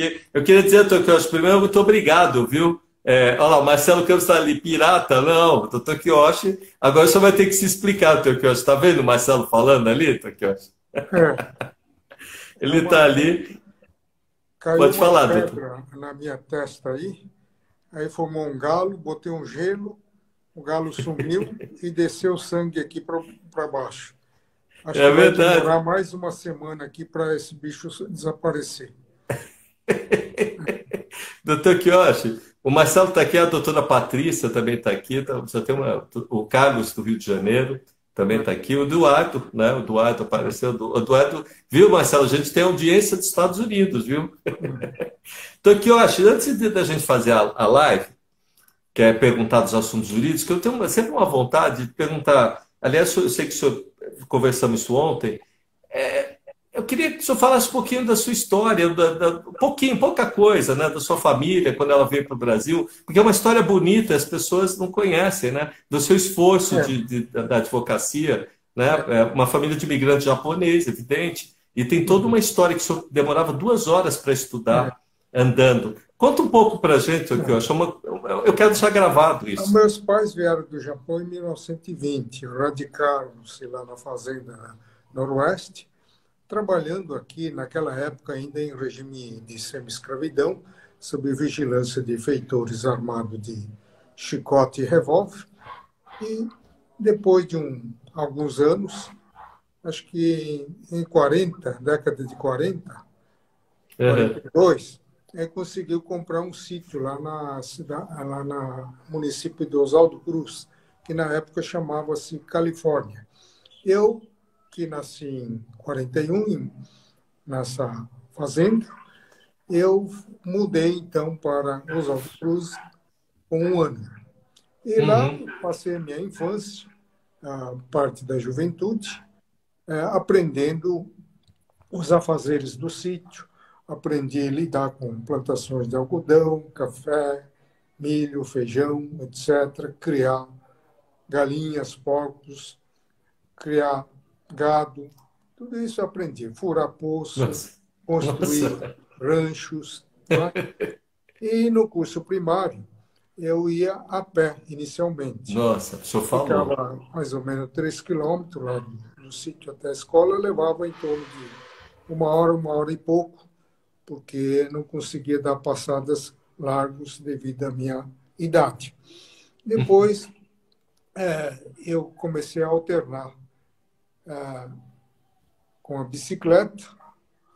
aqui. Eu queria dizer, Toquioshi, primeiro, muito obrigado, viu? Olha lá, o Marcelo Campos está ali, pirata? Não, doutor Toquioshi. Agora só vai ter que se explicar, Toquioshi. Está vendo o Marcelo falando ali, Toquioshi? É, é Ele está uma, ali. caiu Pode uma falar, doutor. pedra na minha testa aí formou um galo, botei um gelo, o galo sumiu e desceu sangue aqui para baixo. Acho É que vai verdade. demorar mais uma semana aqui para esse bicho desaparecer. Doutor Kiyoshi, o Marcelo está aqui, a doutora Patrícia também está aqui, já tem o Carlos do Rio de Janeiro também está aqui, o Eduardo, né? O Eduardo apareceu. O Eduardo, viu, Marcelo? A gente tem audiência dos Estados Unidos, viu? Então, Kiyoshi, antes da gente fazer a live, que é perguntar dos assuntos jurídicos, que eu tenho sempre uma vontade de perguntar. Aliás, eu sei que o senhor conversamos isso ontem. É, eu queria que o senhor falasse um pouquinho da sua história, um pouquinho, pouca coisa, né, da sua família, quando ela veio para o Brasil, porque é uma história bonita, as pessoas não conhecem, né, do seu esforço É, da advocacia, né, é uma família de imigrante japonês, evidente, e tem toda uma história que o senhor demorava 2 horas para é, estudar andando. Conta um pouco para a gente, que eu é. acho eu quero deixar gravado isso. Meus pais vieram do Japão em 1920, radicaram-se lá na fazenda Noroeste, trabalhando aqui, naquela época, ainda em regime de semi-escravidão, sob vigilância de feitores armados de chicote e revólver. E depois de alguns anos, acho que em 40, década de 40, Uhum. 42, conseguiu comprar um sítio lá na cidade, lá na município de Oswaldo Cruz, que na época chamava-se Califórnia. Eu, que nasci em 41, nessa fazenda, eu mudei então para Oswaldo Cruz com 1 ano. E lá Uhum. passei a minha infância, a parte da juventude, aprendendo os afazeres do sítio, aprendi a lidar com plantações de algodão, café, milho, feijão, etc., criar galinhas, porcos, criar gado, tudo isso eu aprendi. Furar poço, Nossa, construir nossa, ranchos. Não é? E no curso primário, eu ia a pé, inicialmente. nossa, o senhor falou. Ficava mais ou menos 3 quilômetros lá do sítio até a escola, levava em torno de uma hora e pouco, porque não conseguia dar passadas largos devido à minha idade. Depois, eu comecei a alternar com a bicicleta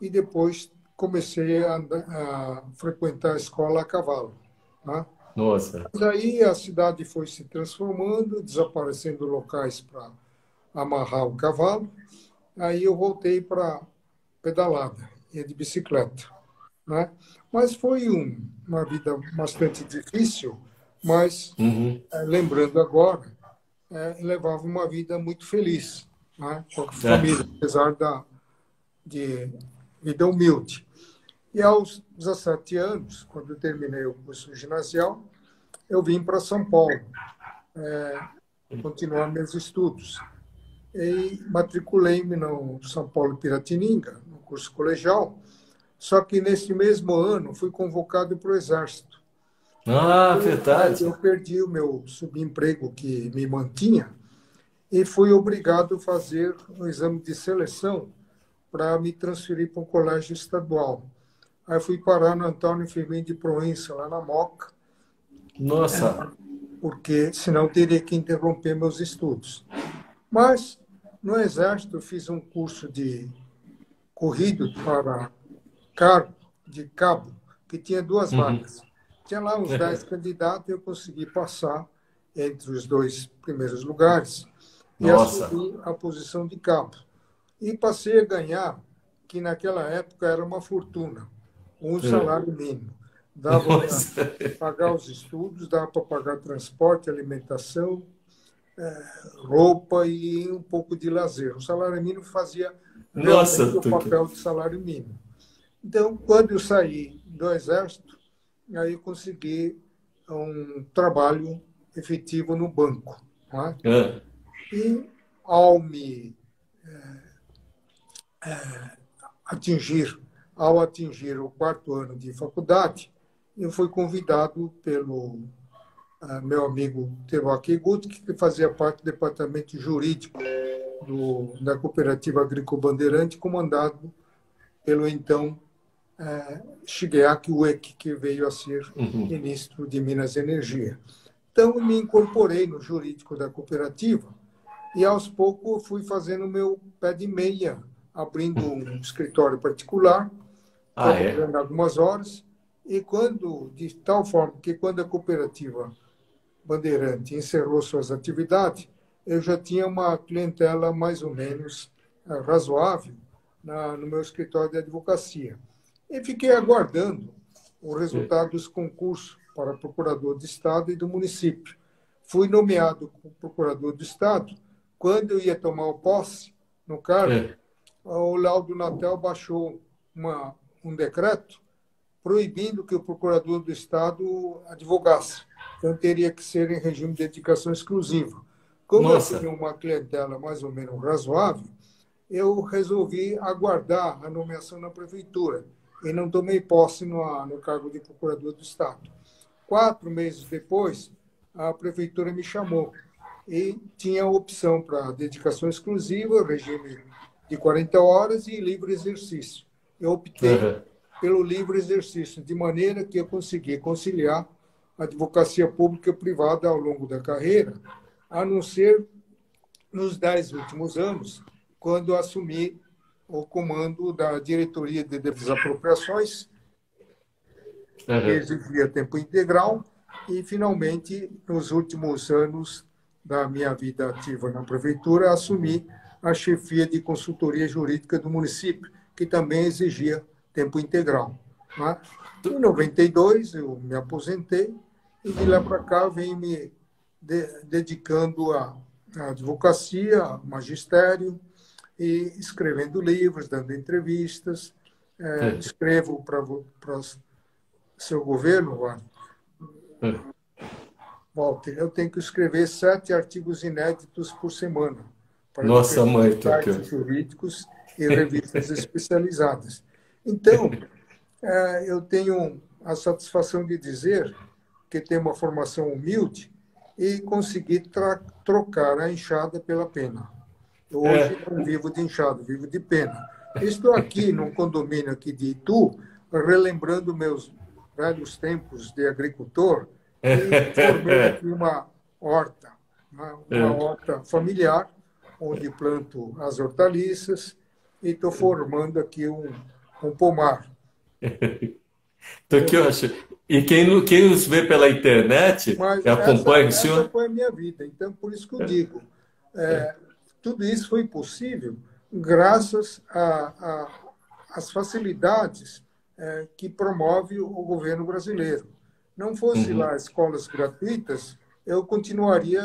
e depois comecei a frequentar a escola a cavalo. Né? Nossa. Mas aí a cidade foi se transformando, desaparecendo locais para amarrar o cavalo. Aí eu voltei para pedalada, ia de bicicleta. Né? Mas foi uma vida bastante difícil, mas, Uhum. lembrando agora, levava uma vida muito feliz, né? Com a É. família, apesar de vida humilde. E aos 17 anos, quando eu terminei o curso ginasial, eu vim para São Paulo, continuar meus estudos. E matriculei-me no São Paulo Piratininga, no curso colegial, só que nesse mesmo ano fui convocado para o Exército. Ah, Aí eu verdade. perdi o meu subemprego que me mantinha e fui obrigado a fazer um exame de seleção para me transferir para um colégio estadual. Aí fui parar no Antônio Firmino de Proença, lá na Moca, Nossa. porque senão teria que interromper meus estudos. Mas no Exército eu fiz um curso de corrido para cargo de cabo, que tinha 2 vagas. Uhum. Tinha lá uns 10 candidatos e eu consegui passar entre os 2 primeiros lugares e Nossa. assumi a posição de cabo. E passei a ganhar, que naquela época era uma fortuna, um É. salário mínimo. Dava para Nossa. pagar os estudos, dava para pagar transporte, alimentação, roupa e um pouco de lazer. O salário mínimo fazia realmente Nossa, o papel de salário mínimo. Então, quando eu saí do Exército, aí eu consegui um trabalho efetivo no banco. Não é? É. E, ao me atingir ao atingir o 4º ano de faculdade, eu fui convidado pelo meu amigo Tevaki Guti, que fazia parte do departamento jurídico da Cooperativa Agrícola Bandeirante, comandado pelo então Shigeaki Ueki, que veio a ser ministro de Minas e Energia. Então, eu me incorporei no jurídico da cooperativa e, aos poucos, fui fazendo meu pé de meia, abrindo um escritório particular, trabalhando algumas horas, e de tal forma que, quando a cooperativa Bandeirante encerrou suas atividades, eu já tinha uma clientela mais ou menos razoável no meu escritório de advocacia. E fiquei aguardando o resultado dos concursos para procurador de Estado e do município. Fui nomeado procurador do Estado. Quando eu ia tomar posse no cargo, o Laudo Natel baixou um decreto proibindo que o procurador do Estado advogasse. Então, teria que ser em regime de dedicação exclusiva. Como eu tinha uma clientela mais ou menos razoável, eu resolvi aguardar a nomeação na prefeitura e não tomei posse no cargo de procurador do Estado. 4 meses depois, a prefeitura me chamou e tinha a opção para dedicação exclusiva, regime de 40 horas e livre exercício. Eu optei pelo livre exercício, de maneira que eu consegui conciliar a advocacia pública e privada ao longo da carreira, a não ser nos 10 últimos anos, quando assumi o comando da diretoria de desapropriações, que exigia tempo integral, e, finalmente, nos últimos anos da minha vida ativa na prefeitura, assumi a chefia de consultoria jurídica do município, que também exigia tempo integral. Né? Em 92, eu me aposentei, e de lá para cá venho me dedicando à advocacia, ao magistério, e escrevendo livros, dando entrevistas. Escrevo para o seu governo, Walter, eu tenho que escrever 7 artigos inéditos por semana para sites jurídicos e revistas especializadas. Então, eu tenho a satisfação de dizer que tenho uma formação humilde e consegui trocar a enxada pela pena. Eu hoje não vivo de enxada, vivo de pena. Estou aqui num condomínio aqui de Itu, relembrando meus velhos tempos de agricultor, e formei aqui uma horta familiar, onde planto as hortaliças, e estou formando aqui um pomar. Então, que eu acho. E quem nos vê pela internet acompanha o senhor. Essa foi a minha vida. Então, por isso que eu digo, tudo isso foi possível graças às facilidades que promove o governo brasileiro. Não fosse lá escolas gratuitas, eu continuaria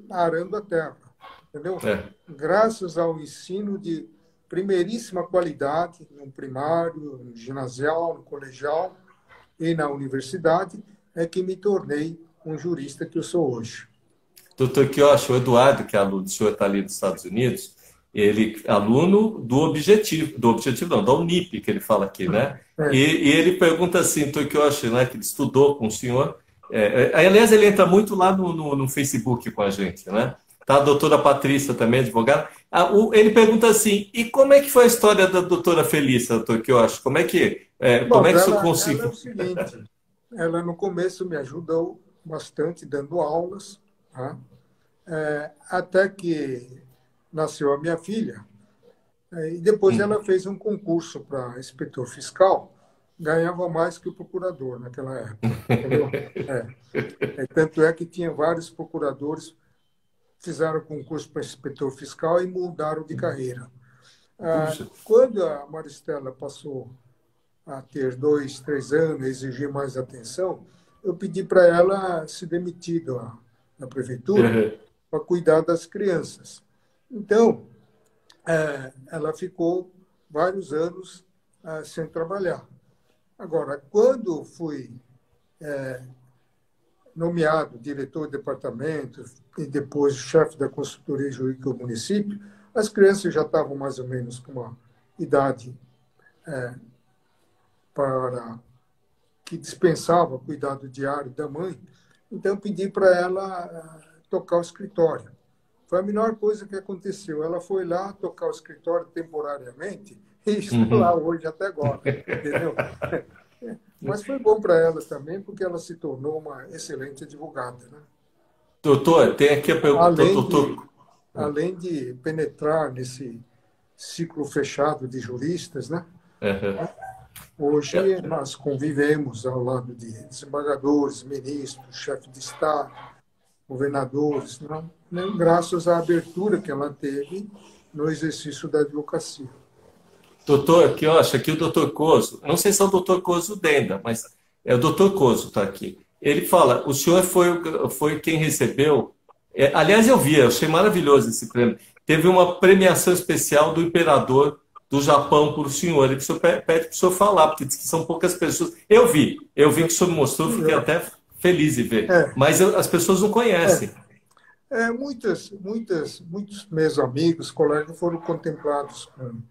arando a terra, entendeu? Graças ao ensino de primeiríssima qualidade, no primário, no ginasial, no colegial e na universidade, é que me tornei um jurista que eu sou hoje. Doutor Quioche, o Eduardo, que é aluno do senhor, está ali nos Estados Unidos, ele aluno do Objetivo não, da Unip, que ele fala aqui, né? E ele pergunta assim, doutor Quioche, né, que ele estudou com o senhor, aliás, ele entra muito lá no Facebook com a gente, né? Tá, a doutora Patrícia também, advogada. Ele pergunta assim, e como é que foi a história da doutora Felícia, doutor Quioche? Como é que isso conseguiu? Ela é o seguinte, ela no começo me ajudou bastante dando aulas, tá? Até que nasceu a minha filha, e depois ela fez um concurso para inspetor fiscal, ganhava mais que o procurador naquela época. Tanto é que tinha vários procuradores fizeram concurso para inspetor fiscal e mudaram de carreira. Quando a Maristela passou a ter 2, 3 anos, exigir mais atenção, eu pedi para ela se demitir da prefeitura para cuidar das crianças. Então, ela ficou vários anos sem trabalhar. Agora, quando fui nomeado diretor de departamento e depois chefe da consultoria jurídica do município, as crianças já estavam mais ou menos com uma idade para que dispensava cuidado diário da mãe. Então, eu pedi para ela tocar o escritório. Foi a melhor coisa que aconteceu. Ela foi lá tocar o escritório temporariamente e está lá hoje até agora, entendeu? Mas foi bom para ela também, porque ela se tornou uma excelente advogada, né? Doutor, tem aqui a pergunta, doutor. Além de penetrar nesse ciclo fechado de juristas, né? Hoje nós convivemos ao lado de desembargadores, ministros, chefes de Estado, governadores, né? Graças à abertura que ela teve no exercício da advocacia. Doutor, aqui, eu acho aqui o doutor Coso, não sei se é o doutor Coso Denda, mas é o doutor Coso está aqui. Ele fala, o senhor foi quem recebeu, aliás, eu vi, eu achei maravilhoso esse prêmio. Teve uma premiação especial do imperador do Japão por o senhor. Ele pede para o senhor falar, porque diz que são poucas pessoas. Eu vi o que o senhor mostrou, fiquei até feliz em ver. Mas as pessoas não conhecem. Muitos meus amigos, colegas foram contemplados com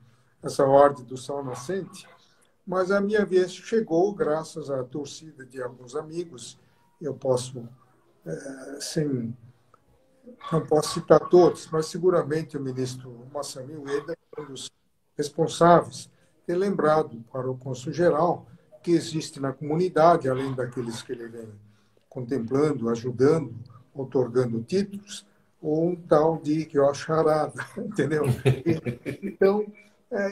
essa ordem do Sol Nascente, mas a minha vez chegou graças à torcida de alguns amigos. Eu posso, não posso citar todos, mas seguramente o ministro Masami Ueda, um dos responsáveis, ter lembrado para o cônsul-geral que existe na comunidade, além daqueles que ele vem contemplando, ajudando, outorgando títulos, um tal de Yosh Harada, entendeu? Então,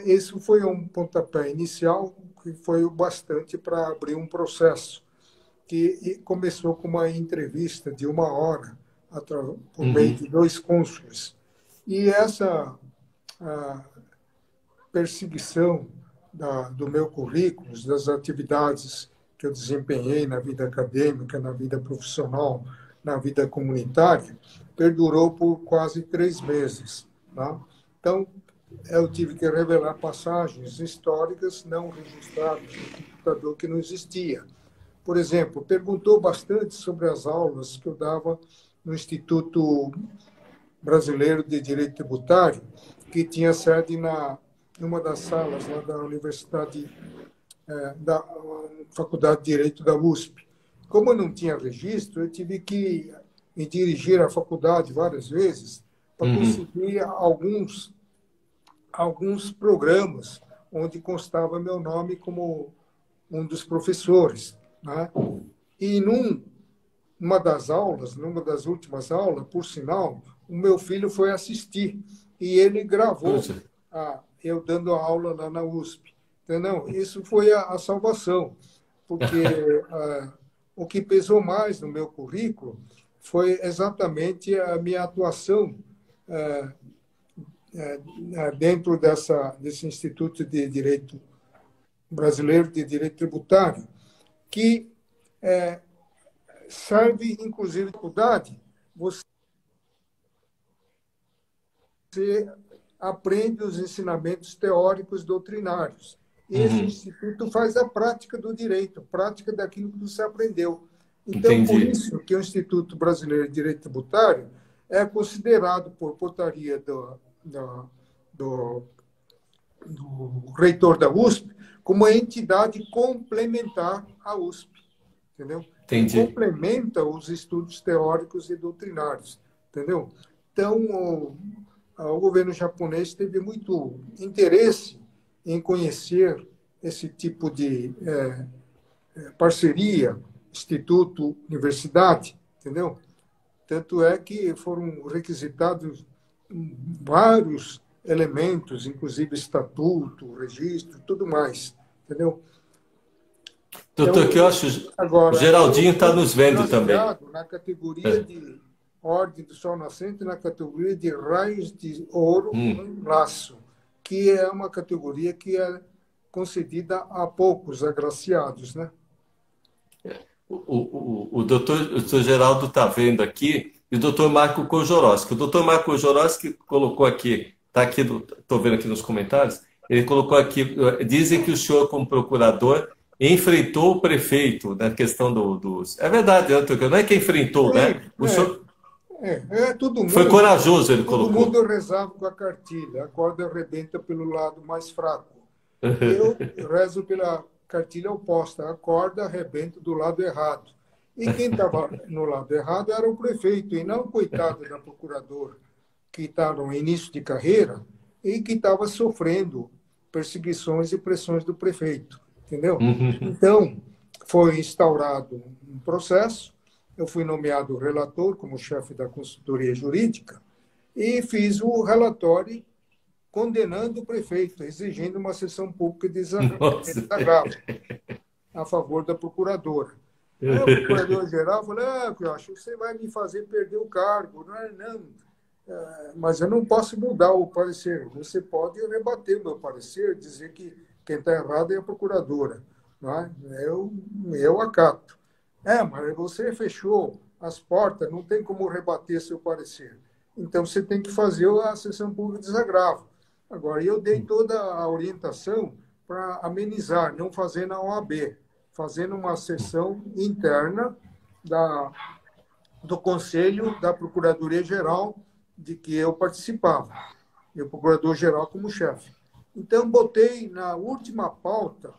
esse foi um pontapé inicial que foi o bastante para abrir um processo que começou com uma entrevista de 1 hora por meio de 2 cônsules. E essa perseguição do meu currículo, das atividades que eu desempenhei na vida acadêmica, na vida profissional, na vida comunitária, perdurou por quase 3 meses. Tá? Então, eu tive que revelar passagens históricas não registradas no computador que não existia. Por exemplo, perguntou bastante sobre as aulas que eu dava no Instituto Brasileiro de Direito Tributário, que tinha sede em uma das salas lá da Universidade, da Faculdade de Direito da USP. Como eu não tinha registro, eu tive que me dirigir à faculdade várias vezes para conseguir alguns programas onde constava meu nome como um dos professores. Né? E numa das aulas, numa das últimas aulas, por sinal, o meu filho foi assistir e ele gravou eu dando a aula lá na USP. Entendeu? Isso foi a salvação, porque o que pesou mais no meu currículo foi exatamente a minha atuação dentro desse Instituto de Direito Brasileiro de Direito Tributário, que serve, inclusive, faculdade, você aprende os ensinamentos teóricos doutrinários. Esse instituto faz a prática do direito, prática daquilo que você aprendeu. Então, Entendi. Por isso que o Instituto Brasileiro de Direito Tributário é considerado, por portaria do reitor da USP, como uma entidade complementar à USP. Entendeu? Entendi. Complementa os estudos teóricos e doutrinários. Entendeu? Então, o governo japonês teve muito interesse em conhecer esse tipo de parceria, instituto, universidade, entendeu? Tanto é que foram requisitados vários elementos, inclusive estatuto, registro, tudo mais, entendeu? Doutor, que eu acho, agora, o Geraldinho está nos vendo também. Na categoria de Ordem do Sol Nascente, na categoria de raios de ouro em laço, que é uma categoria que é concedida a poucos agraciados, né? O doutor Geraldo está vendo aqui, e o doutor Marco Kojorowski. O doutor Marco Kojorowski colocou aqui, está aqui, estou vendo aqui nos comentários, ele colocou aqui, dizem que o senhor, como procurador, enfrentou o prefeito na questão dos... É verdade, não é que enfrentou, né? O senhor... todo mundo, foi corajoso, ele colocou. Todo mundo rezava com a cartilha, a corda arrebenta pelo lado mais fraco. Eu rezo pela cartilha oposta, acorda, arrebenta do lado errado. E quem estava no lado errado era o prefeito, e não o coitado da procuradora, que está no início de carreira e que estava sofrendo perseguições e pressões do prefeito, entendeu? Uhum. Então, foi instaurado um processo, eu fui nomeado relator como chefe da consultoria jurídica e fiz o relatório condenando o prefeito, exigindo uma sessão pública de Nossa. desagravo a favor da procuradora. Aí o procurador-geral falou, eu acho que você vai me fazer perder o cargo. Não, mas eu não posso mudar o parecer. Você pode rebater o meu parecer, dizer que quem está errado é a procuradora. Não é? Eu acato. Mas você fechou as portas, não tem como rebater seu parecer. Então, você tem que fazer a sessão pública de desagravo. Agora, eu dei toda a orientação para amenizar, não fazer na OAB, fazendo uma sessão interna do Conselho da Procuradoria-Geral de que eu participava, e o Procurador-Geral como chefe. Então, botei na última pauta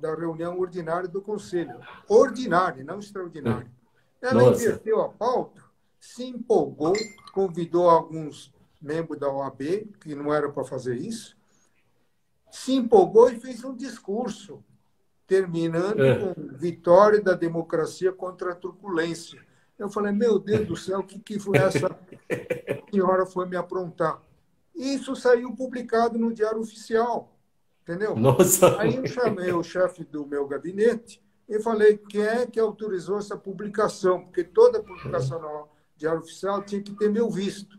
da reunião ordinária do Conselho. Ordinária, não extraordinária. Ela Nossa. inverteu a pauta, se empolgou, convidou alguns membros da OAB, que não era para fazer isso, se empolgou e fez um discurso, terminando com vitória da democracia contra a truculência. Eu falei, meu Deus do céu, o que foi essa senhora foi me aprontar? Isso saiu publicado no Diário Oficial, entendeu? Nossa. Aí eu chamei o chefe do meu gabinete e falei, quem é que autorizou essa publicação? Porque toda publicação no Diário Oficial tinha que ter meu visto.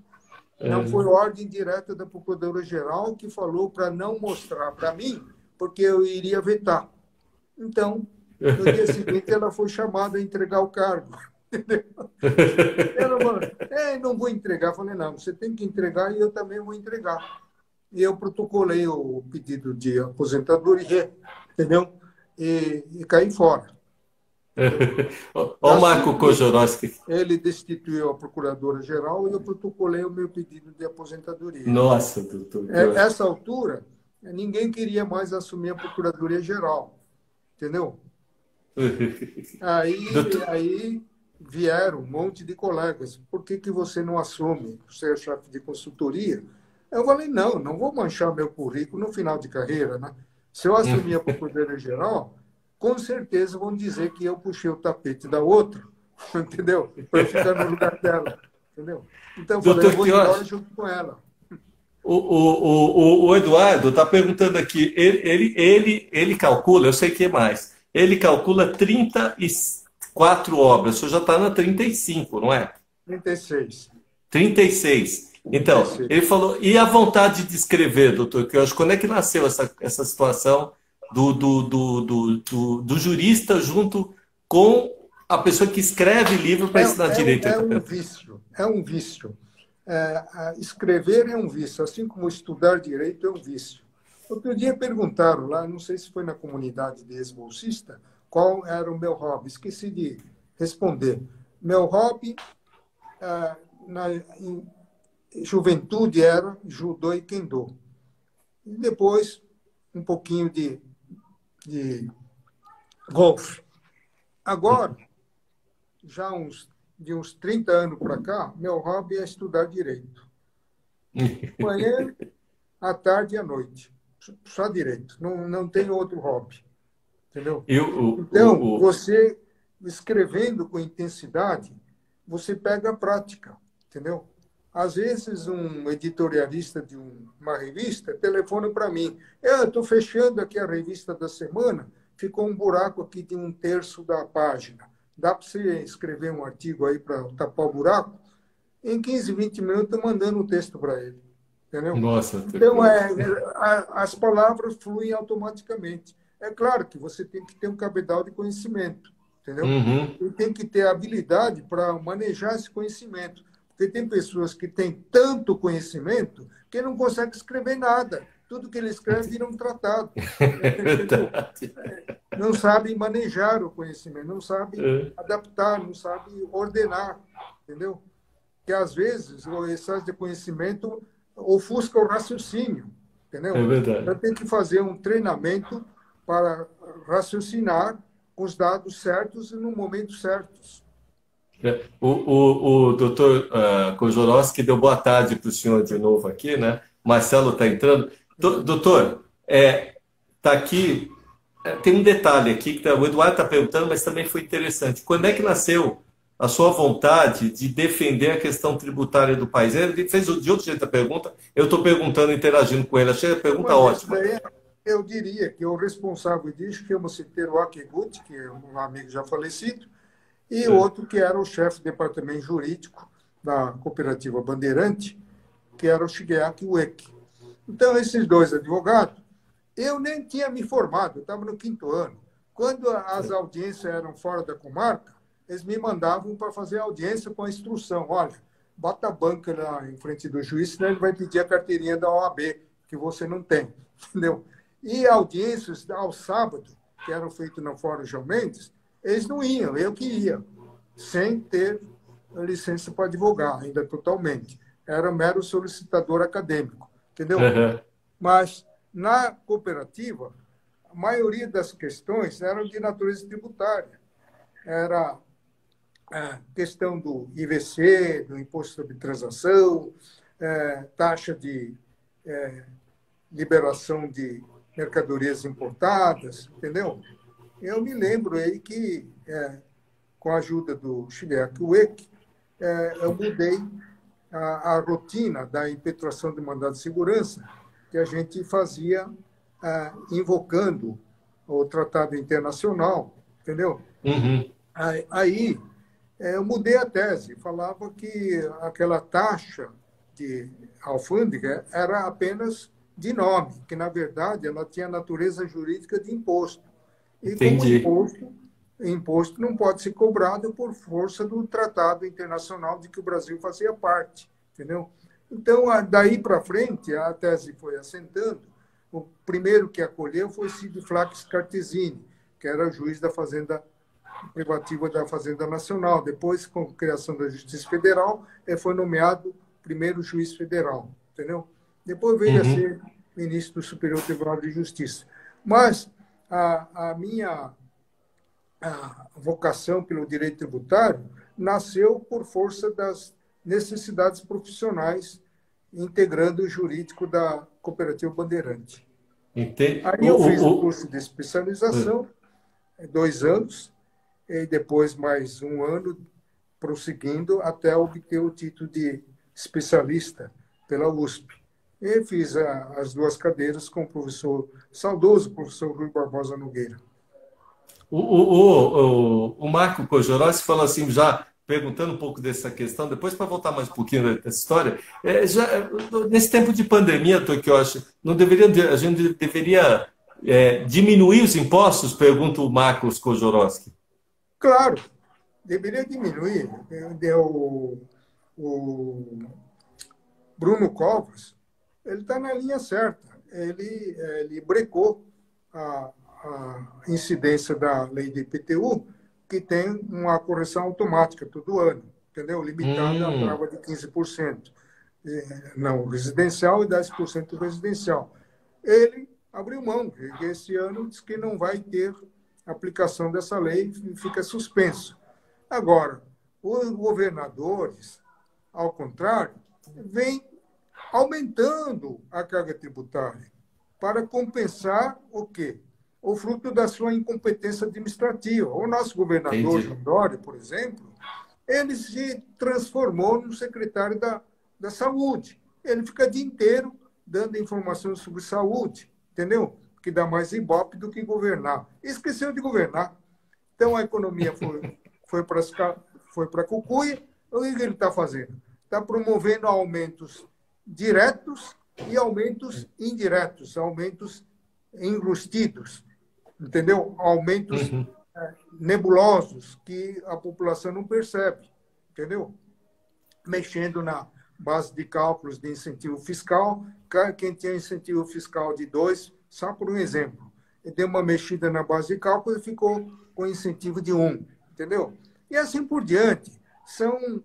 Não foi ordem direta da Procuradora-Geral que falou para não mostrar para mim, porque eu iria vetar. Então, no dia seguinte, ela foi chamada a entregar o cargo. Entendeu? Ela falou, não vou entregar. Eu falei, não, você tem que entregar e eu também vou entregar. E eu protocolei o pedido de aposentadoria, entendeu? E caí fora. Olha o Marco Kozorowski. Ele destituiu a procuradora-geral e eu protocolei o meu pedido de aposentadoria. Nossa, doutor. Essa altura, ninguém queria mais assumir a procuradoria-geral, entendeu? Aí vieram um monte de colegas. Por que você não assume? Você é chefe de consultoria? Eu falei, não vou manchar meu currículo no final de carreira, né? Se eu assumir a procuradoria-geral, com certeza vão dizer que eu puxei o tapete da outra, entendeu? Para ficar no lugar dela, entendeu? Então, eu falei, eu vou embora junto com ela. O Eduardo está perguntando aqui, ele calcula, eu sei que é mais, ele calcula 34 obras, o senhor já está na 35, não é? 36. 36. Então, 36. Ele falou, e a vontade de escrever, doutor Queiroz, quando é que nasceu essa situação do jurista junto com a pessoa que escreve livro para ensinar direito? É um vício. Escrever é um vício, assim como estudar direito é um vício. Outro dia perguntaram lá, não sei se foi na comunidade de ex-bolsista, qual era o meu hobby. Esqueci de responder. Meu hobby em juventude era judô e kendo. E depois, um pouquinho de golfe. Agora, já de uns 30 anos para cá, meu hobby é estudar direito. Manhã, à tarde e à noite. Só direito. Não tem outro hobby. Entendeu? Então, você escrevendo com intensidade, você pega a prática. Entendeu? Às vezes, um editorialista de uma revista telefona para mim. Eu estou fechando aqui a revista da semana, ficou um buraco aqui de 1/3 da página. Dá para você escrever um artigo aí para tapar o buraco? Em 15, 20 minutos, estou mandando o texto para ele. Entendeu? Nossa. Então, as palavras fluem automaticamente. É claro que você tem que ter um cabedal de conhecimento. Entendeu? E tem que ter habilidade para manejar esse conhecimento. Porque tem pessoas que têm tanto conhecimento que não conseguem escrever nada. Tudo que ele escreve vira um tratado. Não sabe manejar o conhecimento, não sabe adaptar, não sabe ordenar, entendeu? Que às vezes o excesso de conhecimento ofusca o raciocínio, entendeu? É verdade. Então tem que fazer um treinamento para raciocinar com os dados certos e no momento certos. O doutor Kozorowski deu boa tarde para o senhor de novo aqui, né? Marcelo está entrando. Doutor, está aqui, tem um detalhe aqui que o Eduardo está perguntando, mas também foi interessante. Quando é que nasceu a sua vontade de defender a questão tributária do país? Ele fez de outro jeito a pergunta, eu estou perguntando, interagindo com ele. Achei a pergunta ótima. Eu diria que o responsável disso chama-se Teruo Akiguchi, que é um amigo já falecido, e outro que era o chefe do departamento jurídico da cooperativa Bandeirante, que era o Shigeaki Ueki. Então, esses dois advogados, eu nem tinha me formado, eu estava no 5º ano. Quando as audiências eram fora da comarca, eles me mandavam para fazer audiência com a instrução. Olha, bota a banca lá em frente do juiz, senão ele vai pedir a carteirinha da OAB, que você não tem. Entendeu? E audiências ao sábado, que eram feitas no Fórum João Mendes, eles não iam, eu que ia, sem ter licença para advogar, ainda totalmente. Era mero solicitador acadêmico, entendeu? Uhum. Mas, na cooperativa, a maioria das questões eram de natureza tributária. Era a questão do IVC, do Imposto sobre Transação, taxa de liberação de mercadorias importadas, entendeu? Eu me lembro aí que, com a ajuda do Shigeaki Ueki, eu mudei a rotina da impetração de mandado de segurança que a gente fazia invocando o Tratado Internacional, entendeu? Uhum. Aí eu mudei a tese, falava que aquela taxa de alfândega era apenas de nome, que, na verdade, ela tinha natureza jurídica de imposto. E Entendi. como imposto não pode ser cobrado por força do Tratado Internacional de que o Brasil fazia parte, entendeu? Então, daí para frente, a tese foi assentando. O primeiro que acolheu foi Cid Flax Cartesini, que era juiz da Fazenda Privativa da Fazenda Nacional. Depois, com a criação da Justiça Federal, ele foi nomeado primeiro juiz federal, entendeu? Depois veio a ser ministro do Superior Tribunal de Justiça. Mas a minha vocação pelo direito tributário nasceu por força das necessidades profissionais, integrando o jurídico da Cooperativa Bandeirante. Entendi. Aí eu fiz o curso de especialização, 2 anos, e depois mais 1 ano, prosseguindo até obter o título de especialista pela USP. E fiz as 2 cadeiras com o saudoso professor Rui Barbosa Nogueira. O Marco Kozorowski falou assim, já perguntando um pouco dessa questão, depois para voltar mais um pouquinho dessa história, nesse tempo de pandemia, que eu acho, a gente deveria diminuir os impostos? Pergunta o Marcos Kozorowski. Claro, deveria diminuir. O Bruno Covas, ele está na linha certa. Ele brecou a incidência da lei de IPTU, que tem uma correção automática todo ano, entendeu? Limitada à trava de 15%. Não residencial e 10% residencial. Ele abriu mão, e esse ano diz que não vai ter aplicação dessa lei e fica suspenso. Agora, os governadores, ao contrário, vêm aumentando a carga tributária para compensar o quê? O fruto da sua incompetência administrativa. O nosso governador, João Dória, por exemplo, ele se transformou no secretário da Saúde. Ele fica o dia inteiro dando informações sobre saúde, entendeu? Que dá mais ibope do que governar. Esqueceu de governar. Então, a economia foi para a cucuia. O que ele está fazendo? Está promovendo aumentos diretos e aumentos indiretos, aumentos enrustidos, entendeu? Aumentos nebulosos que a população não percebe, entendeu? Mexendo na base de cálculos de incentivo fiscal. Quem tinha incentivo fiscal de 2, só por um exemplo, ele deu uma mexida na base de cálculo e ficou com incentivo de 1, entendeu? E assim por diante. São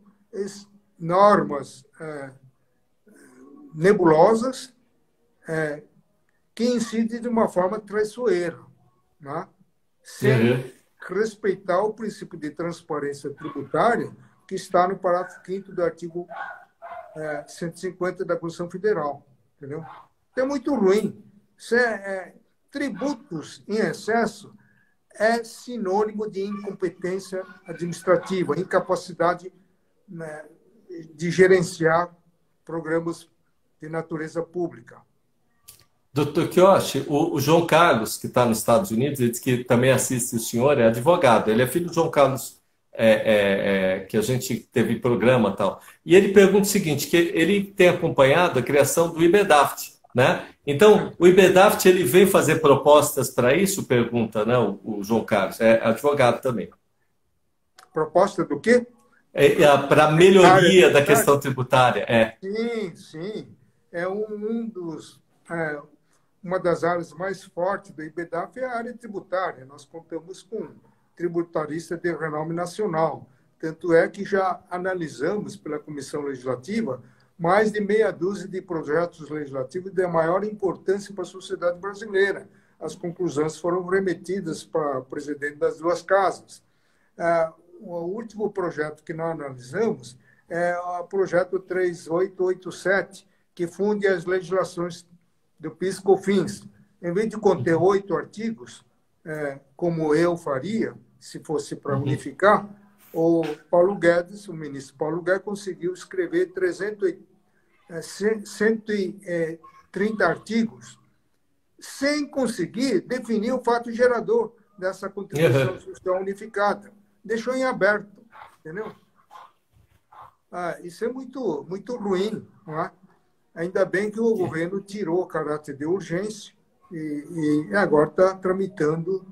normas nebulosas que incidem de uma forma traiçoeira, né? Sem Uhum. respeitar o princípio de transparência tributária que está no parágrafo 5º do artigo 150 da Constituição Federal. Entendeu? Então, é muito ruim. Tributos em excesso é sinônimo de incompetência administrativa, incapacidade, né, de gerenciar programas de natureza pública. Doutor Kiyoshi, o João Carlos, que está nos Estados Unidos, ele diz que também assiste o senhor, é advogado. Ele é filho do João Carlos, que a gente teve programa e tal. E ele pergunta o seguinte, que ele tem acompanhado a criação do IBEDAFT, né? Então, o IBEDAFT, ele vem fazer propostas para isso? Pergunta, né, o João Carlos. É advogado também. Proposta do quê? Para melhoria da questão tributária. Sim, sim. É uma das áreas mais fortes do IBEDAF é a área tributária. Nós contamos com tributarista de renome nacional. Tanto é que já analisamos pela Comissão Legislativa mais de meia dúzia de projetos legislativos de maior importância para a sociedade brasileira. As conclusões foram remetidas para o presidente das duas casas. O último projeto que nós analisamos é o projeto 3887, que funde as legislações do PIS/COFINS. Em vez de conter 8 artigos, como eu faria, se fosse para unificar, o ministro Paulo Guedes, conseguiu escrever 130 artigos, sem conseguir definir o fato gerador dessa contribuição social unificada. Deixou em aberto, entendeu? Isso é muito, muito ruim, não é? Ainda bem que o governo tirou o caráter de urgência e agora está tramitando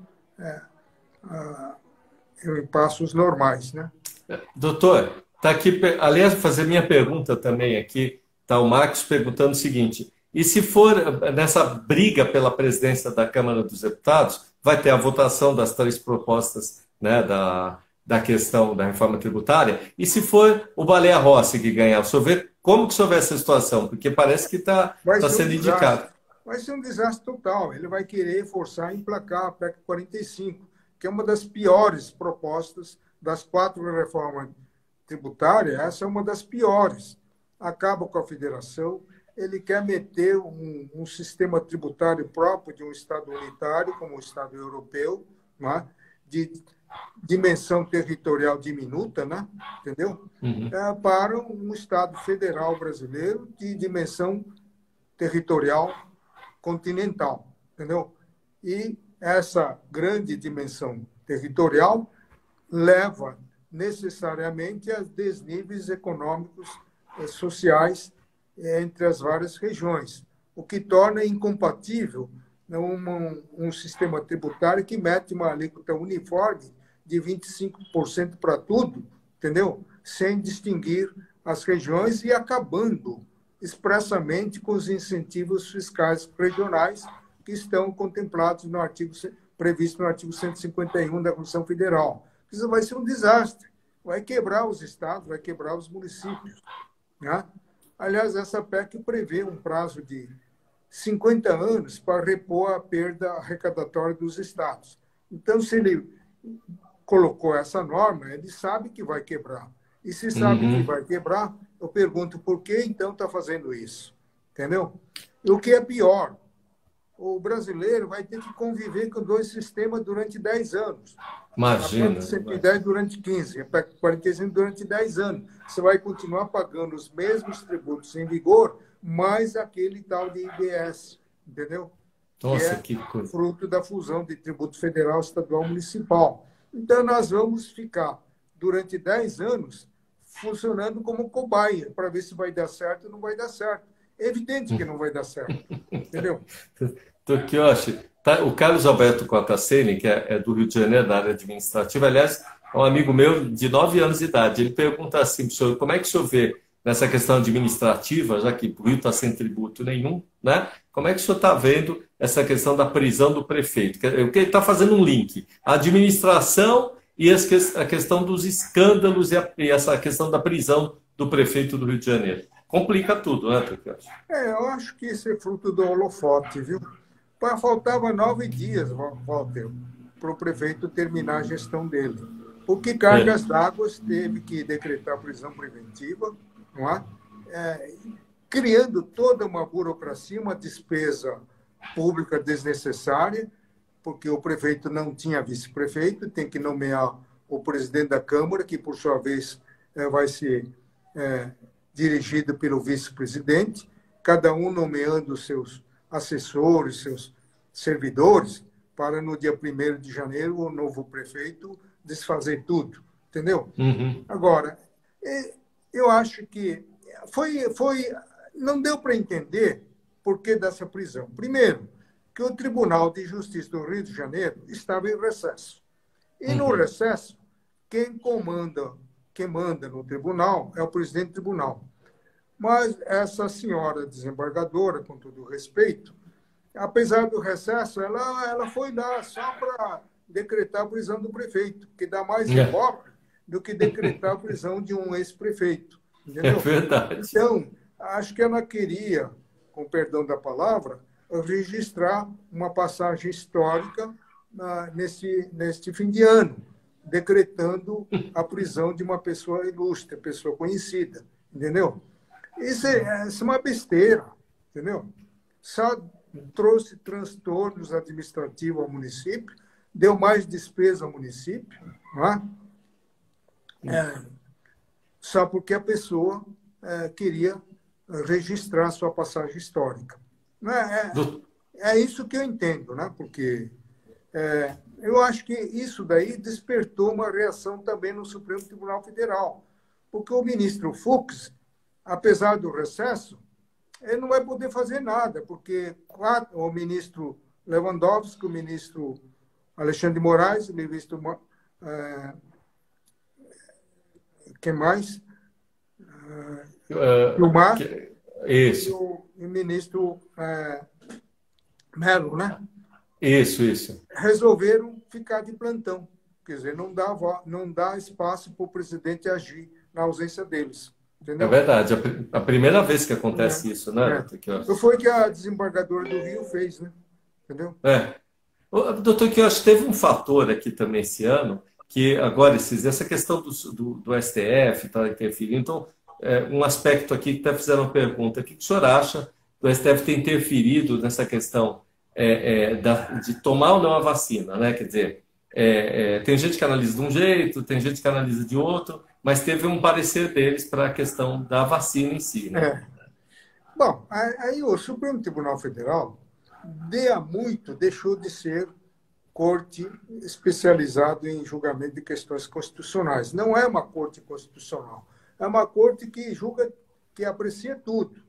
em passos normais, né? Doutor, está aqui, aliás, vou fazer minha pergunta também aqui, está o Marcos perguntando o seguinte, e se for nessa briga pela presidência da Câmara dos Deputados, vai ter a votação das 3 propostas, né, da questão da reforma tributária, e se for o Baleia Rossi que ganhar, o senhor vê como que o senhor vê essa situação? Porque parece que está sendo indicado. Vai ser um desastre total. Ele vai querer forçar e emplacar a PEC 45, que é uma das piores propostas das 4 reformas tributárias. Essa é uma das piores. Acaba com a federação. Ele quer meter um sistema tributário próprio de um Estado unitário, como o Estado europeu, né? De dimensão territorial diminuta, né? Entendeu? Para um Estado federal brasileiro de dimensão territorial continental, entendeu? E essa grande dimensão territorial leva necessariamente a desníveis econômicos e sociais entre as várias regiões, o que torna incompatível um sistema tributário que mete uma alíquota uniforme de 25% para tudo, entendeu? Sem distinguir as regiões e acabando expressamente com os incentivos fiscais regionais que estão contemplados no previsto no artigo 151 da Constituição Federal. Isso vai ser um desastre. Vai quebrar os estados, vai quebrar os municípios, né? Aliás, essa PEC prevê um prazo de 50 anos para repor a perda arrecadatória dos estados. Então, se ele colocou essa norma, ele sabe que vai quebrar. E se sabe que vai quebrar, eu pergunto por que então está fazendo isso? Entendeu? E o que é pior, o brasileiro vai ter que conviver com 2 sistemas durante 10 anos. Imagina. A PEC 110 durante 15, a PEC 45 durante 10 anos. Você vai continuar pagando os mesmos tributos em vigor, mais aquele tal de IBS, entendeu? Nossa, que coisa. Fruto da fusão de tributo federal, estadual e municipal. Então, nós vamos ficar, durante 10 anos, funcionando como cobaia, para ver se vai dar certo ou não vai dar certo. É evidente que não vai dar certo, entendeu? Doutor Kiyoshi, o Carlos Alberto Cotaceni, que é do Rio de Janeiro, da área administrativa, aliás, é um amigo meu de 9 anos de idade. Ele pergunta assim para o senhor, como é que o senhor vê nessa questão administrativa, já que o Rio está sem tributo nenhum, né? Como é que o senhor está vendo essa questão da prisão do prefeito? Porque ele está fazendo um link. A administração e a questão dos escândalos e essa questão da prisão do prefeito do Rio de Janeiro. Complica tudo, né, Tucano? Eu acho que isso é fruto do holofote, viu? Faltava 9 dias, Walter, para o prefeito terminar a gestão dele. Porque Cargas d'Água teve que decretar prisão preventiva, não é? Criando toda uma burocracia, uma despesa pública desnecessária, porque o prefeito não tinha vice-prefeito, tem que nomear o presidente da Câmara, que, por sua vez, vai ser dirigido pelo vice-presidente, cada um nomeando seus assessores, seus servidores, para no dia 1º de janeiro o novo prefeito desfazer tudo, entendeu? Uhum. Agora, eu acho que não deu para entender por que dessa prisão. Primeiro, que o Tribunal de Justiça do Rio de Janeiro estava em recesso. E no recesso, quem manda no tribunal é o presidente do tribunal. Mas essa senhora desembargadora, com todo respeito, apesar do recesso, ela foi lá só para decretar a prisão do prefeito, que dá mais ibope do que decretar a prisão de um ex-prefeito. Entendeu? É verdade. Então, acho que ela queria, com perdão da palavra, registrar uma passagem histórica neste fim de ano, decretando a prisão de uma pessoa ilustre, pessoa conhecida. Entendeu? Isso é uma besteira. Entendeu? Só trouxe transtornos administrativos ao município, deu mais despesa ao município, não é? Só porque a pessoa queria registrar sua passagem histórica. É isso que eu entendo, né? Porque eu acho que isso daí despertou uma reação também no Supremo Tribunal Federal, porque o ministro Fux, apesar do recesso, ele não vai poder fazer nada, porque o ministro Lewandowski, o ministro Alexandre de Moraes, o ministro... quem mais? Gilmar. Isso. E o ministro Melo, né? Isso. Resolveram ficar de plantão. Quer dizer, não dá espaço para o presidente agir na ausência deles. Entendeu? É verdade. A primeira vez que acontece isso, né? Foi que a desembargadora do Rio fez, né? Entendeu? Doutor Quioche, teve um fator aqui também esse ano, que agora, essa questão do STF está interferindo. Então, um aspecto aqui que até fizeram uma pergunta: o que o senhor acha do STF ter interferido nessa questão de tomar ou não a vacina, né? Quer dizer, tem gente que analisa de um jeito, tem gente que analisa de outro, mas teve um parecer deles para a questão da vacina em si, né? Bom, aí o Supremo Tribunal Federal, deixou de ser corte especializado em julgamento de questões constitucionais. Não é uma corte constitucional, é uma corte que julga, que aprecia tudo.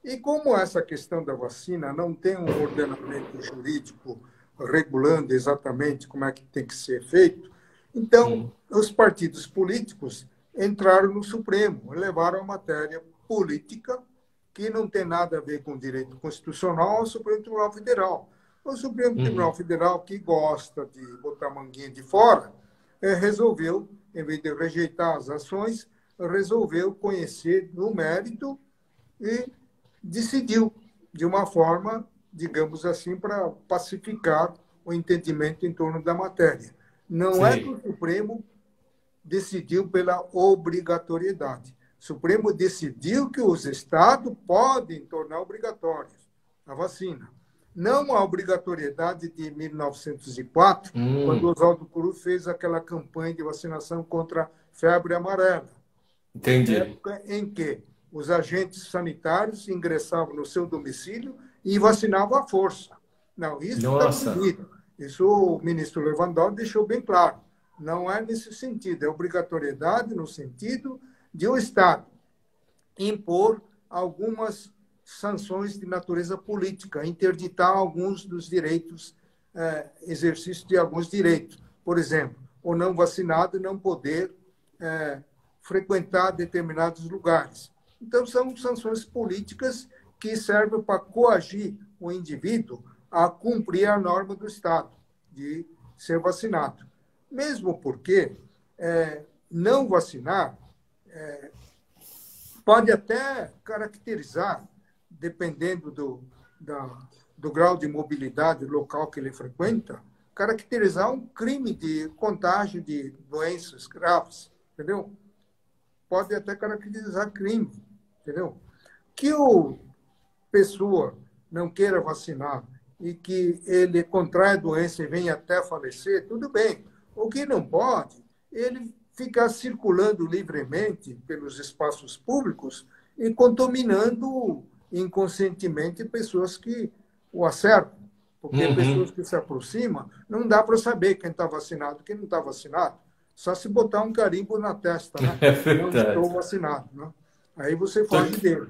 E como essa questão da vacina não tem um ordenamento jurídico regulando exatamente como é que tem que ser feito, então os partidos políticos entraram no Supremo, levaram a matéria política, que não tem nada a ver com direito constitucional, ao Supremo Tribunal Federal. O Supremo Tribunal Federal, que gosta de botar manguinha de fora, resolveu, em vez de rejeitar as ações, resolveu conhecer no mérito e decidiu de uma forma, digamos assim, para pacificar o entendimento em torno da matéria. Não é que o Supremo decidiu pela obrigatoriedade. O Supremo decidiu que os estados podem tornar obrigatórios a vacina. Não a obrigatoriedade de 1904, quando Oswaldo Cruz fez aquela campanha de vacinação contra a febre amarela. Entendi. Época em que os agentes sanitários ingressavam no seu domicílio e vacinavam à força. Não, isso está bonito. Isso o ministro Lewandowski deixou bem claro. Não é nesse sentido. É obrigatoriedade no sentido de o Estado impor algumas sanções de natureza política, interditar alguns dos direitos, exercício de alguns direitos. Por exemplo, o não vacinado não poder frequentar determinados lugares. Então, são sanções políticas que servem para coagir o indivíduo a cumprir a norma do Estado de ser vacinado. Mesmo porque não vacinar pode até caracterizar, dependendo do grau de mobilidade local que ele frequenta, caracterizar um crime de contágio de doenças graves, entendeu? Pode até caracterizar crime, entendeu? Que o pessoa não queira vacinar e que ele contraia a doença e venha até falecer, tudo bem. O que não pode, ele ficar circulando livremente pelos espaços públicos e contaminando inconscientemente pessoas que o acertam. Porque pessoas que se aproximam, não dá para saber quem está vacinado e quem não está vacinado. Só se botar um carimbo na testa, né? É Não estou verdade. vacinado, né? Aí você foge dele.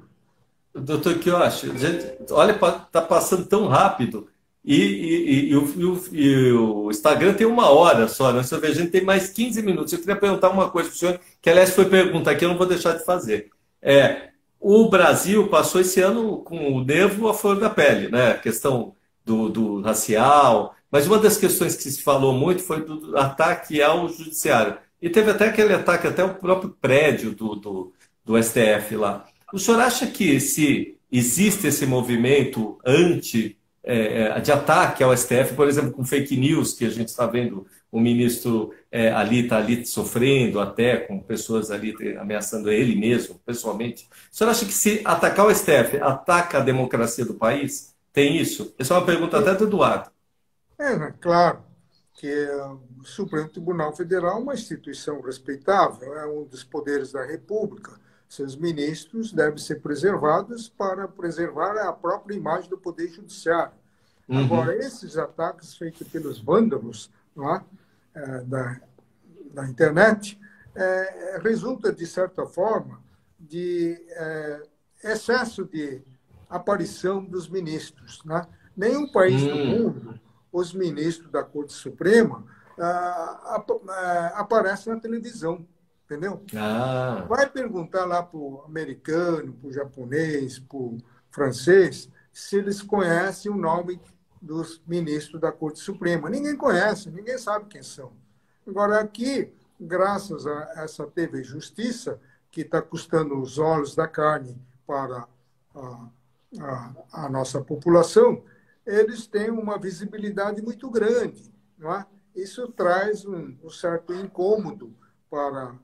Doutor Kiyoshi, gente, olha, está passando tão rápido. E o Instagram tem 1 hora só, né? Você vê, a gente tem mais 15 minutos. Eu queria perguntar uma coisa para o senhor, que aliás foi pergunta aqui, eu não vou deixar de fazer. O Brasil passou esse ano com o nervo à flor da pele, né? A questão do racial, mas uma das questões que se falou muito foi do ataque ao judiciário. E teve até aquele ataque até ao próprio prédio do STF lá. O senhor acha que se existe esse movimento de ataque ao STF, por exemplo, com fake news, que a gente está vendo o ministro está ali sofrendo, até com pessoas ali ameaçando ele mesmo, pessoalmente. O senhor acha que se atacar o STF, ataca a democracia do país? Tem isso? Essa é uma pergunta até do Eduardo. Claro que o Supremo Tribunal Federal é uma instituição respeitável, é um dos poderes da República. Seus ministros devem ser preservados para preservar a própria imagem do Poder Judiciário. Agora, esses ataques feitos pelos vândalos lá, da internet resulta, de certa forma, de excesso de aparição dos ministros. Né? Nenhum país do mundo, os ministros da Corte Suprema aparecem na televisão. Entendeu? Vai perguntar lá para o americano, para o japonês, para o francês, se eles conhecem o nome dos ministros da Corte Suprema. Ninguém conhece, ninguém sabe quem são. Agora, aqui, graças a essa TV Justiça, que está custando os olhos da carne para a nossa população, eles têm uma visibilidade muito grande. Não é? Isso traz um certo incômodo para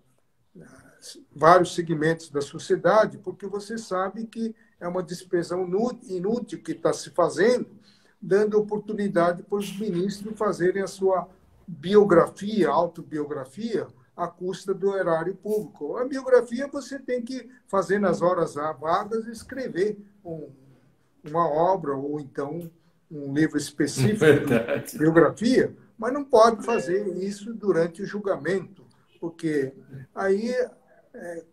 vários segmentos da sociedade, porque você sabe que é uma despesa inútil que está se fazendo, dando oportunidade para os ministros fazerem a sua biografia, autobiografia, à custa do erário público. A biografia você tem que fazer nas horas vagas e escrever uma obra ou então um livro específico de biografia, mas não pode fazer isso durante o julgamento, porque aí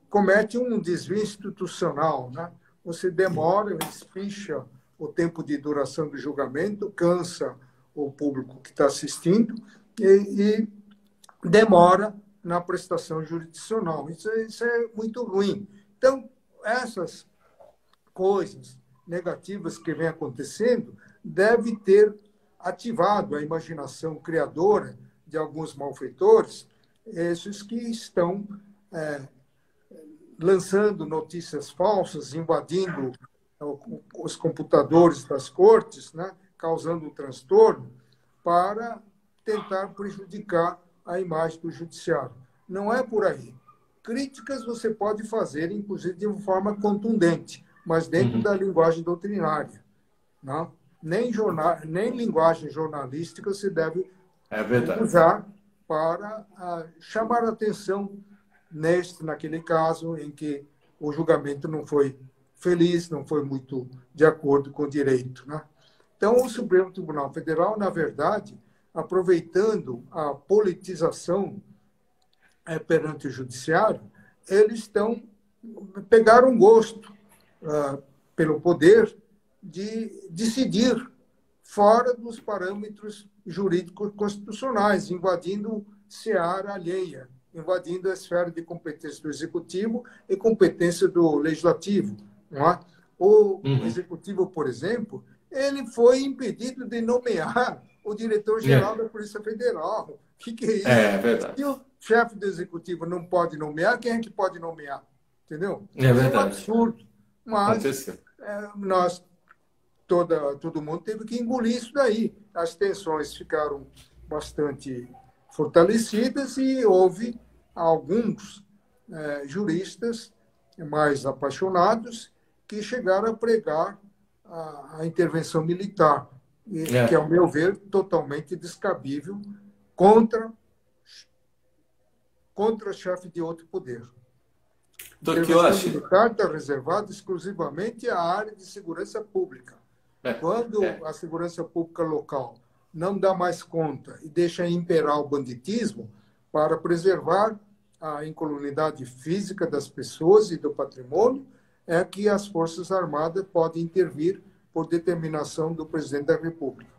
comete um desvio institucional, né? Você demora, espicha o tempo de duração do julgamento, cansa o público que está assistindo e demora na prestação jurisdicional. Isso é muito ruim. Então, essas coisas negativas que vêm acontecendo devem ter ativado a imaginação criadora de alguns malfeitores, esses que estão lançando notícias falsas, invadindo os computadores das cortes, né, causando um transtorno, para tentar prejudicar a imagem do judiciário. Não é por aí. Críticas você pode fazer, inclusive, de uma forma contundente, mas dentro da linguagem doutrinária. Não? Nem linguagem jornalística se deve usar para chamar a atenção naquele caso em que o julgamento não foi feliz, não foi muito de acordo com o direito. Né? Então, o Supremo Tribunal Federal, na verdade, aproveitando a politização perante o judiciário, eles pegaram gosto pelo poder de decidir fora dos parâmetros jurídicos constitucionais, invadindo seara alheia, invadindo a esfera de competência do Executivo e competência do Legislativo. Não é? O Executivo, por exemplo, ele foi impedido de nomear o diretor-geral da Polícia Federal. O que é isso? É verdade. Se o chefe do Executivo não pode nomear, quem é que pode nomear? Entendeu? É verdade. É um absurdo. Mas nós todo mundo teve que engolir isso daí. As tensões ficaram bastante fortalecidas e houve alguns juristas mais apaixonados que chegaram a pregar a intervenção militar, que, ao meu ver, totalmente descabível contra chefe de outro poder. A intervenção militar está reservada exclusivamente à área de segurança pública. Quando a segurança pública local não dá mais conta e deixa imperar o banditismo para preservar a incolumidade física das pessoas e do patrimônio, é que as Forças Armadas podem intervir por determinação do presidente da República.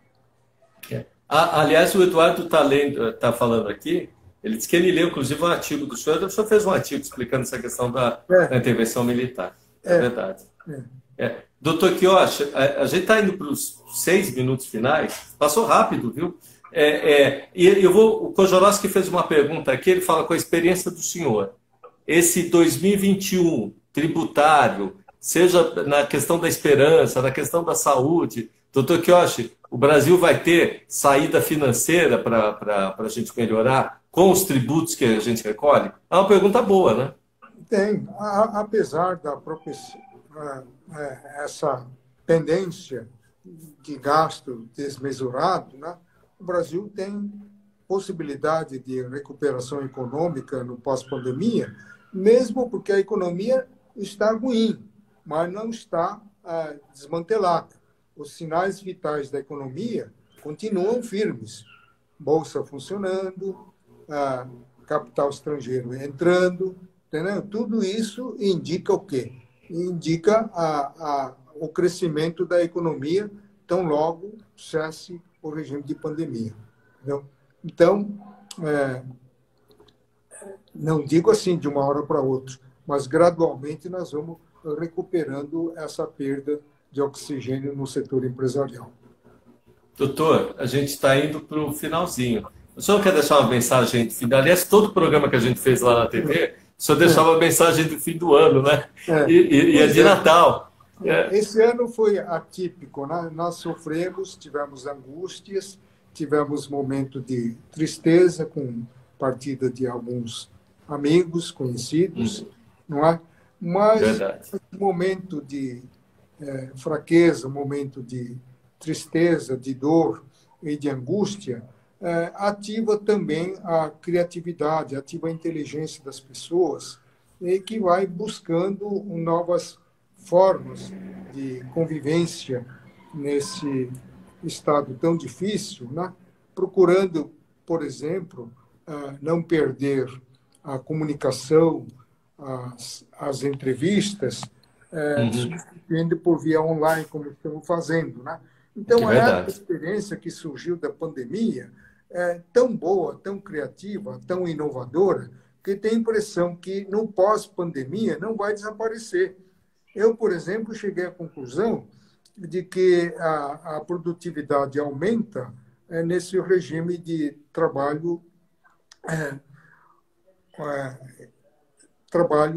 Aliás, o Eduardo está falando aqui, ele disse que ele leu, inclusive, um artigo do senhor. O senhor fez um artigo explicando essa questão da intervenção militar. É verdade. Doutor Quioche, a gente está indo para os 6 minutos finais. Passou rápido, viu? O Kojorowski fez uma pergunta aqui, ele fala com a experiência do senhor. Esse 2021 tributário, seja na questão da esperança, na questão da saúde, doutor Quioche, o Brasil vai ter saída financeira para a gente melhorar com os tributos que a gente recolhe? É uma pergunta boa, né? Tem. Apesar da essa tendência de gasto desmesurado, né? O Brasil tem possibilidade de recuperação econômica no pós-pandemia, mesmo porque a economia está ruim, mas não está desmantelada. Os sinais vitais da economia continuam firmes. Bolsa funcionando, capital estrangeiro entrando, entendeu? Tudo isso indica o quê? Indica o crescimento da economia tão logo cesse o regime de pandemia. Entendeu? Então, não digo assim de uma hora para outra, mas gradualmente nós vamos recuperando essa perda de oxigênio no setor empresarial. Doutor, a gente está indo para o finalzinho. O senhor quer deixar uma mensagem de fim? Aliás, todo o programa que a gente fez lá na TV, o senhor deixava uma mensagem do fim do ano, né? E é de Natal. Esse ano foi atípico, né? Nós sofremos, tivemos angústias, tivemos momento de tristeza com partida de alguns amigos, conhecidos, não é? Mas momento de fraqueza, momento de tristeza, de dor e de angústia, ativa também a criatividade, ativa a inteligência das pessoas e que vai buscando novas formas de convivência nesse estado tão difícil, né? Procurando, por exemplo, não perder a comunicação, as entrevistas, substituindo por via online, como estamos fazendo, né? Então, essa experiência que surgiu da pandemia é tão boa, tão criativa, tão inovadora, que tem a impressão que no pós-pandemia não vai desaparecer. Eu, por exemplo, cheguei à conclusão de que a produtividade aumenta nesse regime de trabalho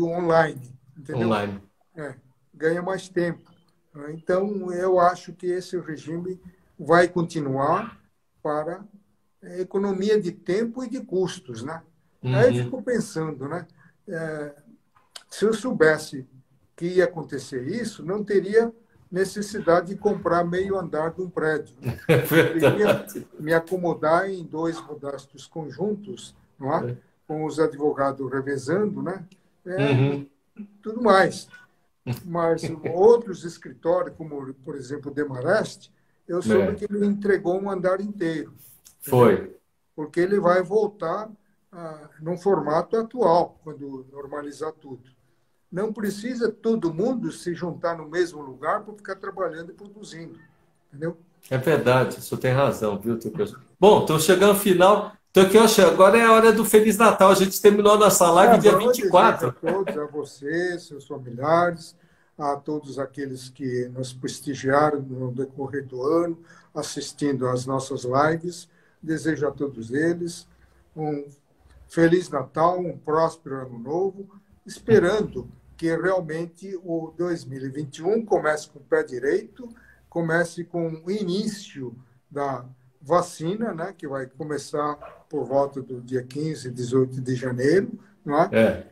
online, entendeu? Online. Ganha mais tempo. Então, eu acho que esse regime vai continuar para economia de tempo e de custos, né? Aí eu fico pensando, né? Se eu soubesse que ia acontecer isso, não teria necessidade de comprar meio andar de um prédio. Eu teria me acomodar em 2 cadastros conjuntos, não é? Com os advogados revezando, né? Tudo mais. Mas outros escritórios, como, por exemplo, o Demarest, eu soube que ele entregou um andar inteiro. Foi. Entendeu? Porque ele vai voltar num formato atual, quando normalizar tudo. Não precisa todo mundo se juntar no mesmo lugar para ficar trabalhando e produzindo. Entendeu? É verdade, o senhor tem razão, viu? Bom, estamos chegando ao final. Então, agora é a hora do Feliz Natal. A gente terminou a nossa live dia 24. A todos, a você, seus familiares, a todos aqueles que nos prestigiaram no decorrer do ano, assistindo às nossas lives. Desejo a todos eles um Feliz Natal, um próspero Ano Novo, esperando que realmente o 2021 comece com o pé direito comece com o início da vacina, né, que vai começar por volta do dia 15, 18 de janeiro, não é?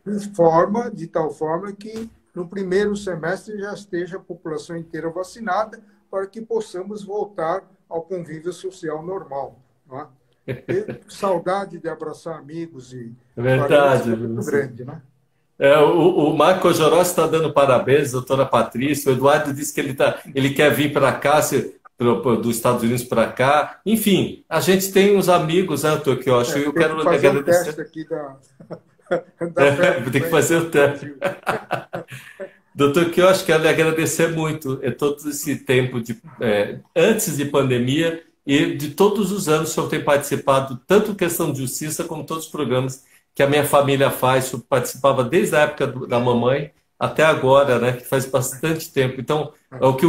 De tal forma que no primeiro semestre já esteja a população inteira vacinada para que possamos voltar ao convívio social normal, não é? E saudade de abraçar amigos e Verdade. parentes é muito grande, né? O Marco Jorós está dando parabéns, doutora Patrícia. O Eduardo disse que ele quer vir para cá, dos Estados Unidos para cá. Enfim, a gente tem uns amigos, né, Tokioshi? Eu quero lhe fazer agradecer. um teste aqui da febre, tem que fazer o teste. Doutor Quioche, quero lhe agradecer muito todo esse tempo antes de pandemia e de todos os anos que o senhor tem participado, tanto questão de justiça como todos os programas que a minha família faz. Eu participava desde a época da mamãe até agora, né, que faz bastante tempo. Então,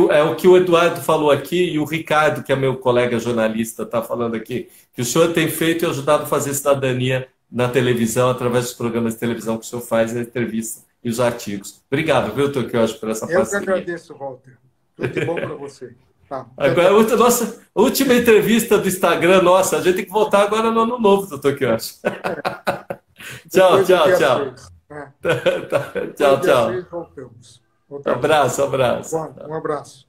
é o que o Eduardo falou aqui e o Ricardo, que é meu colega jornalista, está falando aqui, que o senhor tem feito e ajudado a fazer cidadania na televisão, através dos programas de televisão que o senhor faz, a entrevista e os artigos. Obrigado, viu, Tokioshi, por essa parceria. Eu que agradeço, Walter. Tudo de bom para você. Tá. Agora, nossa última entrevista do Instagram, nossa, a gente tem que voltar agora no ano novo, doutor Tokioshi. Tchau. Tchau. Voltamos. Abraço. Um abraço.